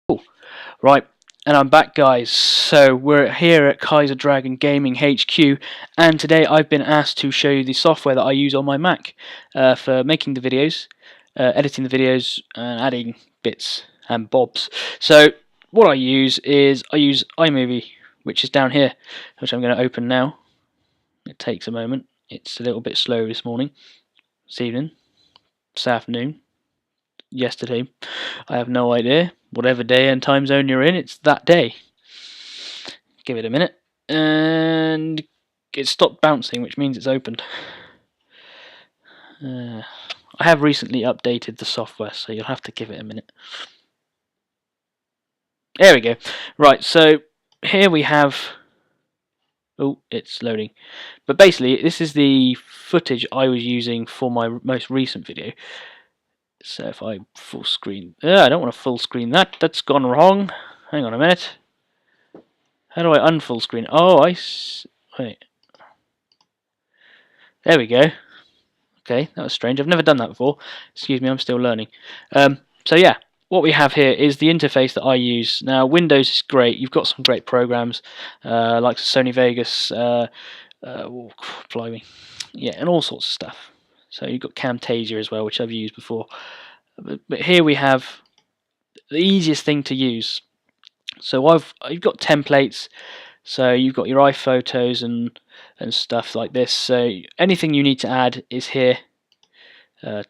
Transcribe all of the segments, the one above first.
Cool. Right, and I'm back, guys. So we're here at Kaiser Dragon Gaming HQ, and today I've been asked to show you the software that I use on my Mac for making the videos, editing the videos, and adding bits and bobs. So what I use is iMovie, which is down here, which I'm going to open now. It takes a moment. It's a little bit slow this morning, this evening, this afternoon, yesterday. I have no idea. Whatever day and time zone you're in, it's that day. Give it a minute, and it stopped bouncing, which means it's opened. I have recently updated the software, so you'll have to give it a minute. There we go. Right, so here we have... Oh, it's loading. But basically, this is the footage I was using for my most recent video. So if I full screen... I don't want to full screen that. That's gone wrong. Hang on a minute. How do I unfull screen? Oh, wait. There we go. Okay, that was strange. I've never done that before. Excuse me, I'm still learning. So yeah, what we have here is the interface that I use. Now, Windows is great. You've got some great programs like Sony Vegas, blimey, yeah, and all sorts of stuff. So you've got Camtasia as well, which I've used before. But here we have the easiest thing to use. So you've got templates. So you've got your iPhotos and stuff like this. So anything you need to add is here.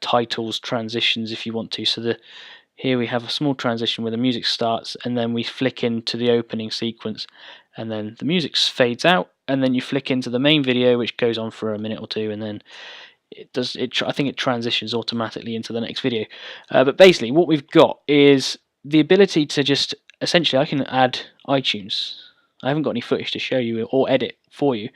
Titles, transitions, if you want to. So here we have a small transition where the music starts, and then we flick into the opening sequence, and then the music fades out, and then you flick into the main video, which goes on for a minute or two, and then I think it transitions automatically into the next video. But basically, what we've got is the ability to just essentially, I can add iTunes. I haven't got any footage to show you or edit for you,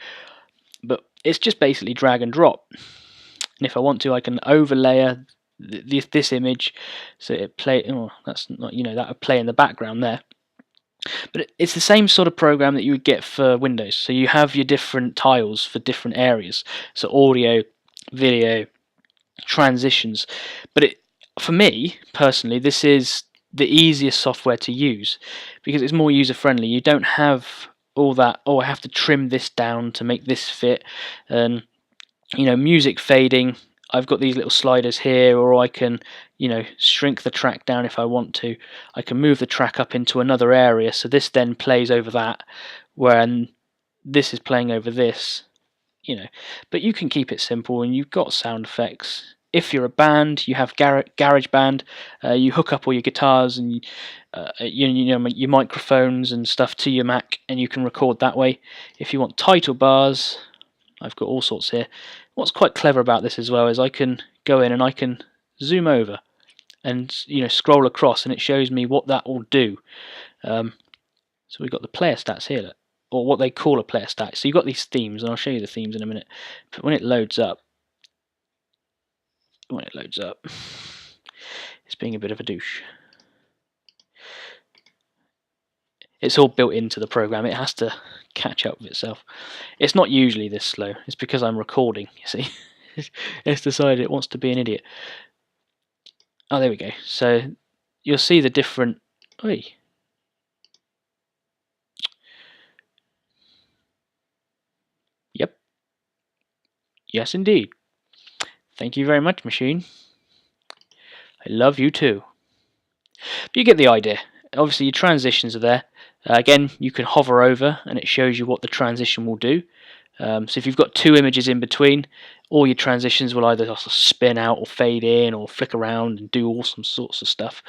but it's just basically drag and drop. And if I want to, I can overlay this image so it play. Oh, that's not, that would play in the background there. But it's the same sort of program that you would get for Windows. So you have your different tiles for different areas. So audio, video, transitions. But for me personally, this is the easiest software to use because it's more user friendly. You don't have all that, I have to trim this down to make this fit, and music fading. I've got these little sliders here, or I can shrink the track down if I want to. I can move the track up into another area, so this then plays over that, when this is playing over this, but you can keep it simple, and you've got sound effects. If you're a band, you have GarageBand. You hook up all your guitars and your microphones and stuff to your Mac, and you can record that way. If you want title bars, I've got all sorts here. What's quite clever about this as well is I can go in and I can zoom over and scroll across, and it shows me what that will do. So we've got the player stats here, or what they call a player stat. So you've got these themes, and I'll show you the themes in a minute. But when it loads up, it's being a bit of a douche. It's all built into the program. It has to catch up with itself. It's not usually this slow. It's because I'm recording, you see. It's decided it wants to be an idiot. Oh, there we go. So you'll see the different... Oi. Yep. Yes, indeed. Thank you very much, machine. I love you too. But you get the idea. Obviously, your transitions are there. Again, you can hover over, and it shows you what the transition will do. So if you've got two images in between, all your transitions will either spin out or fade in or flick around and do all some sorts of stuff.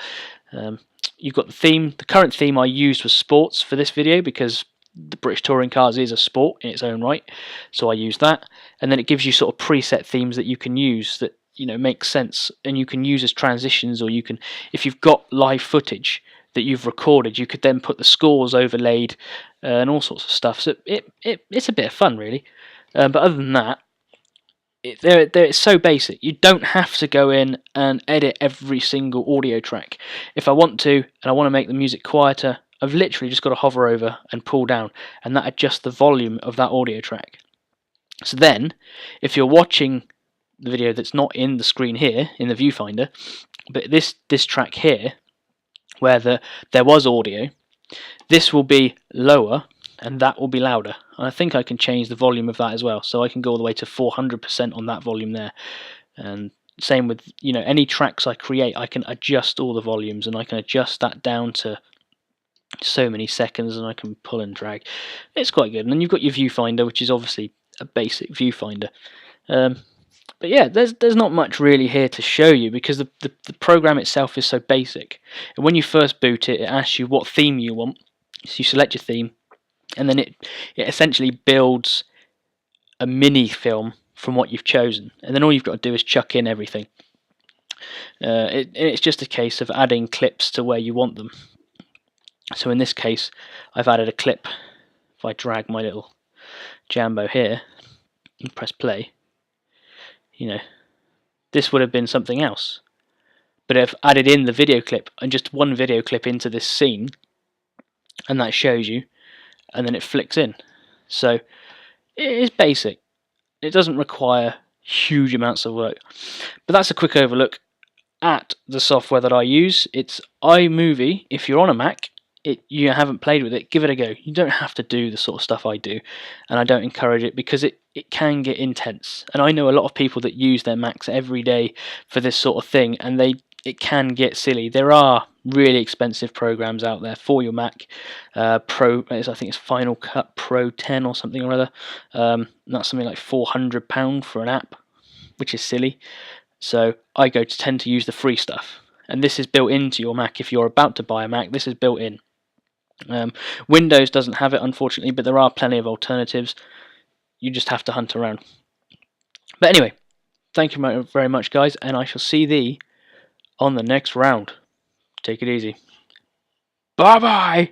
You've got the theme. The current theme I used was sports for this video because the British Touring Cars is a sport in its own right, so I used that. And then it gives you sort of preset themes that you can use that make sense, and you can use as transitions, or you can, if you've got live footage that you've recorded, you could then put the scores overlaid and all sorts of stuff. So it's a bit of fun, really. But other than that, it's so basic. You don't have to go in and edit every single audio track. If I want to, and I want to make the music quieter, I've literally just got to hover over and pull down, and that adjusts the volume of that audio track. So then, if you're watching the video that's not in the screen here, in the viewfinder, but this track here, where there was audio. This will be lower and that will be louder. And I think I can change the volume of that as well, so I can go all the way to 400% on that volume there. And same with, you know, any tracks I create, I can adjust all the volumes, and I can adjust that down to so many seconds, and I can pull and drag. It's quite good. And then you've got your viewfinder, which is obviously a basic viewfinder. But yeah, there's not much really here to show you, because the program itself is so basic. And when you first boot it, it asks you what theme you want. So you select your theme, and then it essentially builds a mini film from what you've chosen. And then all you've got to do is chuck in everything. It's just a case of adding clips to where you want them. So in this case, I've added a clip. If I drag my little Jambo here and press play, you know, this would have been something else. But I've added in the video clip, and just one video clip into this scene, and that shows you, and then it flicks in. So it is basic. It doesn't require huge amounts of work. But that's a quick overlook at the software that I use. It's iMovie. If you're on a Mac, you haven't played with it, give it a go. You don't have to do the sort of stuff I do, and I don't encourage it, because it can get intense. And I know a lot of people that use their Macs every day for this sort of thing, and it can get silly. There are really expensive programs out there for your Mac. Pro, I think it's Final Cut Pro 10 or something or other. That's something like £400 for an app, which is silly. So I tend to use the free stuff, and this is built into your Mac. If you're about to buy a Mac, this is built in. Windows doesn't have it, unfortunately, but there are plenty of alternatives. You just have to hunt around. But anyway, thank you very much, guys, and I shall see thee on the next round. Take it easy. Bye bye.